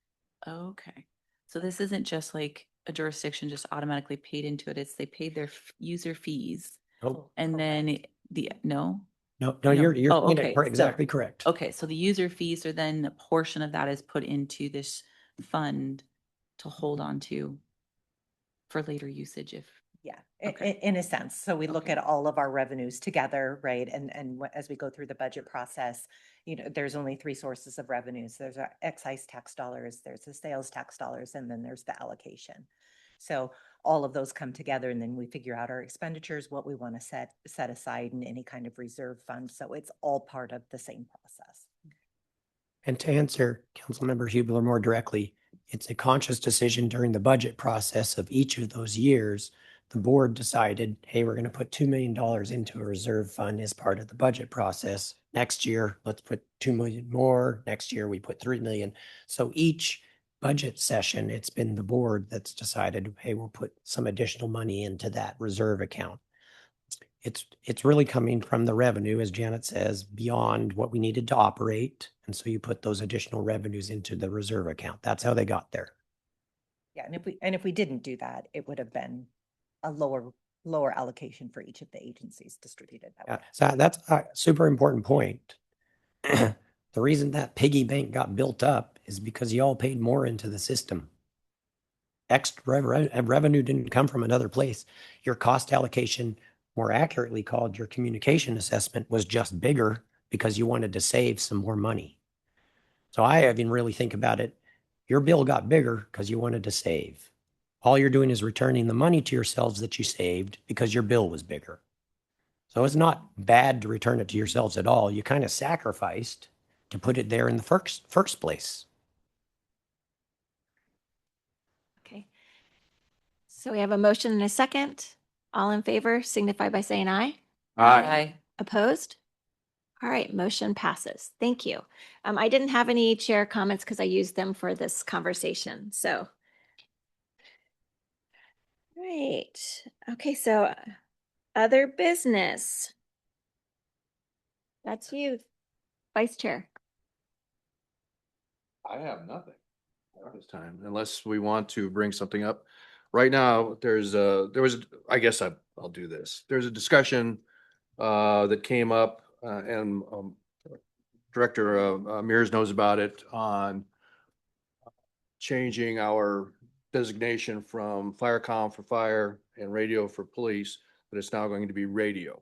okay. So this isn't just like a jurisdiction just automatically paid into it. It's they paid their user fees Oh, and then no? No, No. you're Oh, saying it okay. So- exactly correct. Okay, so the user fees are then a portion of that is put into this fund to hold on to for later usage if. Yeah, Okay. in a sense. So we look Okay. at all of our revenues together, right? And as we go through the budget process, there's only three sources of revenues. There's our excise tax dollars, there's the sales tax dollars, and then there's the allocation. So all of those come together and then we figure out our expenditures, what we want to set aside in any kind of reserve fund. So it's all part of the same process. And to answer Councilmember Hubler more directly, it's a conscious decision during the budget process of each of those years. The board decided, hey, we're going to put $2 million into a reserve fund as part of the budget process. Next year, let's put 2 million more. Next year, we put 3 million. So each budget session, it's been the board that's decided, hey, we'll put some additional money into that reserve account. It's really coming from the revenue, as Janet says, beyond what we needed to operate. And so you put those additional revenues into the reserve account. That's how they got there. Yeah, and if we didn't do that, it would have been a lower allocation for each of the agencies distributed that way. So that's a super important point. The reason that piggy bank got built up is because y'all paid more into the system. Extra revenue didn't come from another place. Your cost allocation, more accurately called your communication assessment, was just bigger because you wanted to save some more money. So I even really think about it. Your bill got bigger because you wanted to save. All you're doing is returning the money to yourselves that you saved because your bill was bigger. So it's not bad to return it to yourselves at all. You kind of sacrificed to put it there in the first place. Okay. So we have a motion and a second. All in favor signify by saying aye. Aye. Opposed? All right, motion passes. Thank you. I didn't have any chair comments because I used them for this conversation. So. Right. Okay, so other business. That's you, Vice Chair. I have nothing at this time, unless we want to bring something up. Right now, I guess I'll do this. There's a discussion that came up and Director Mears knows about it, on changing our designation from FireCom for fire and radio for police, but it's now going to be radio.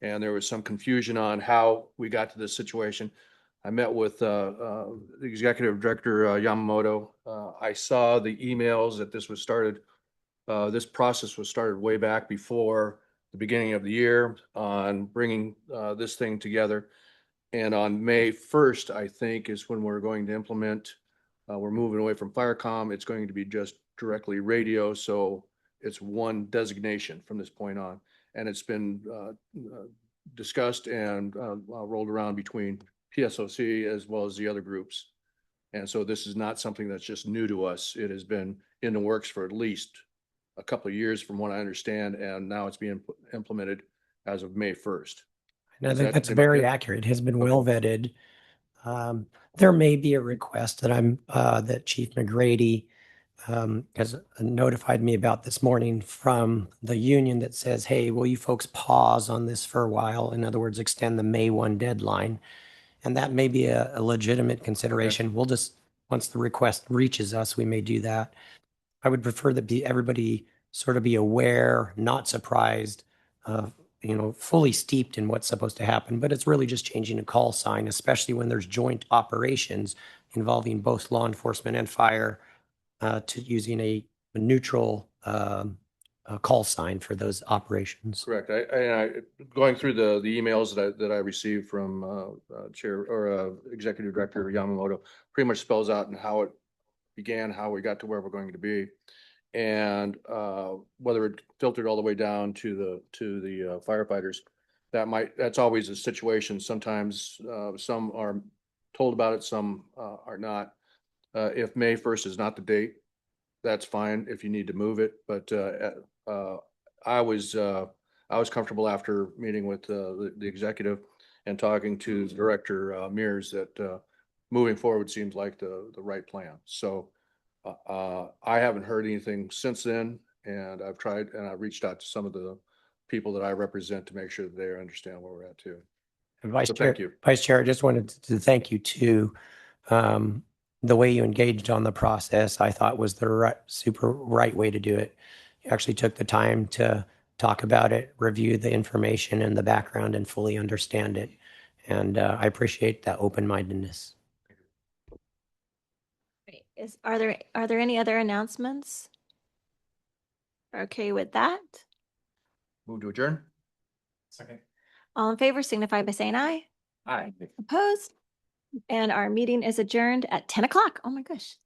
And there was some confusion on how we got to this situation. I met with the Executive Director Yamamoto. I saw the emails that this was started. This process was started way back before the beginning of the year on bringing this thing together. And on May 1st, I think, is when we're going to implement. We're moving away from FireCom. It's going to be just directly radio. So it's one designation from this point on. And it's been discussed and rolled around between PSOC as well as the other groups. And so this is not something that's just new to us. It has been in the works for at least a couple of years from what I understand. And now it's being implemented as of May 1st. And I think that's very accurate. It has been well vetted. There may be a request that Chief McGrady has notified me about this morning from the union that says, hey, will you folks pause on this for a while? In other words, extend the May 1 deadline. And that may be a legitimate consideration. We'll just, once the request reaches us, we may do that. I would prefer that everybody sort of be aware, not surprised, fully steeped in what's supposed to happen, but it's really just changing a call sign, especially when there's joint operations involving both law enforcement and fire, to using a neutral call sign for those operations. Correct. I going through the emails that I received from Chair or Executive Director Yamamoto pretty much spells out and how it began, how we got to where we're going to be, and whether it filtered all the way down to the firefighters. That's always a situation. Sometimes some are told about it, some are not. If May 1st is not the date, that's fine if you need to move it. But I was comfortable after meeting with the executive and talking to Director Mears that moving forward seems like the right plan. So I haven't heard anything since then, and I've tried and I've reached out to some of the people that I represent to make sure that they understand where we're at too. Vice So Chair, thank you. Vice Chair, I just wanted to thank you too. The way you engaged on the process, I thought was the super right way to do it. You actually took the time to talk about it, review the information and the background and fully understand it. And I appreciate that open-mindedness. Great. Are there any other announcements? Okay with that? Move to adjourn? Second. All in favor signify by saying aye. Aye. Opposed? And our meeting is adjourned at 10 o'clock. Oh my gosh.